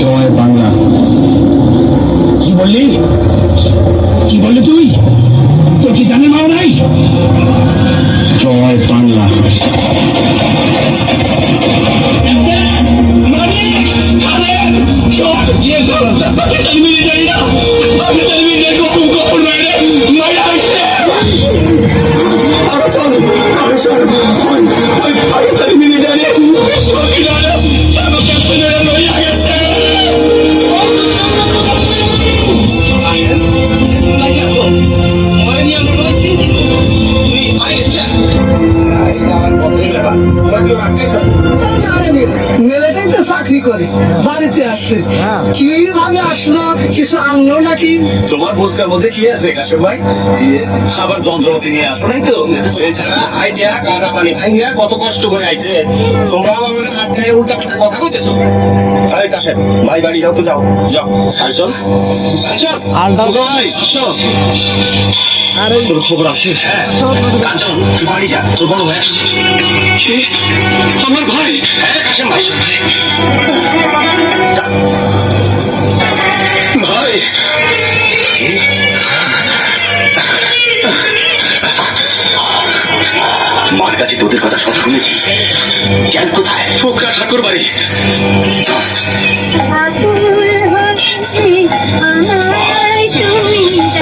জয় বাংলা। কি বললি? কি বললি তুই? তোর কি জানে মাও নাই? জয় বাংলা। চাকরি করে বাড়িতে আসছে, কিভাবে আসলো কিছু আনলো নাকি? তোমার বোঝকার মধ্যে কি আছে কাশেম ভাই? আবার যন্ত্রপাতি নিয়ে আসো নাই তো? এছাড়া আইডিয়া কাদা পানি ভাঙিয়া কত কষ্ট করে আইছে, তোমরা আমার আটকায় উল্টা পাল্টা কথা কইতেছো। আরে কাশেম ভাই বাড়ি যাও তো, যাও যাও। কাঞ্চন কাঞ্চন ভাই আসো। আরে তোর খবর আছে? হ্যাঁ কাঞ্চন তুই বাড়ি যা, তোর বড় ভাই আসছে। আমার ভাই? হ্যাঁ কাশেম ভাই। ভাই মার কাছে তোদের কথা সব শুনেছি। জ্ঞান কোথায়? ফোকরা ঠাকুর বাড়ি।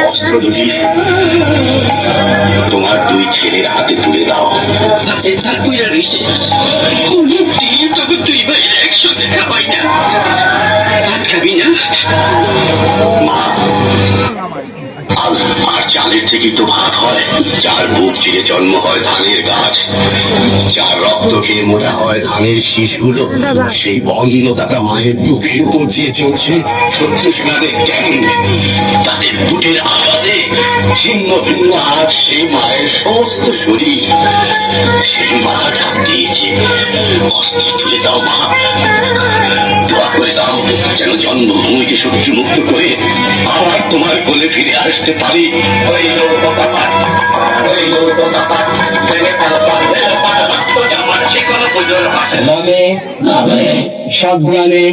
অস্ত্র দুটি তোমার দুই ছেলের হাতে তুলে দাও। তুই ভাই একসাথে খাবাই না, ভাত খাবি না? মা আর চালের থেকেই তো ভাত হয়। যার বুক চিরে জন্ম হয় ধানের গাছ, যার রক্ত খেয়ে মোটা হয় ধানের শীষগুলো, সেই বঙ্গীলতাটা মায়ের বুকের উপর দিয়ে চলছে সত্য সেনাদের জ্ঞান। তাদের বুটের আঘাতে ছিন্ন ভিন্ন আজ সেই মায়ের সমস্ত শরীর। সেই মা ডাক দিয়েছে, অস্ত্র তুলে দাও মা, দোয়া করে দাও যেন জন্মভূমিকে শত্রু মুক্ত করে আবার তোমার কোলে ফিরে আসতে পারি। সাবধানে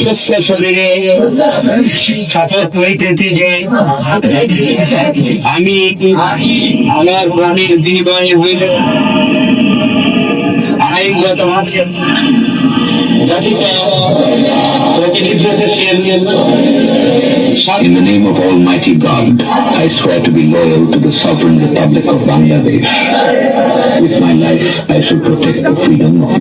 সুস্থ শরীরে শপথ হইতেছি যে আমি আমার প্রাণীর বিনিময়ে হইল আইনগত ভাবে In the name of Almighty God, I swear to be loyal to the Sovereign Republic of Bangladesh. With my life, I shall protect the freedom of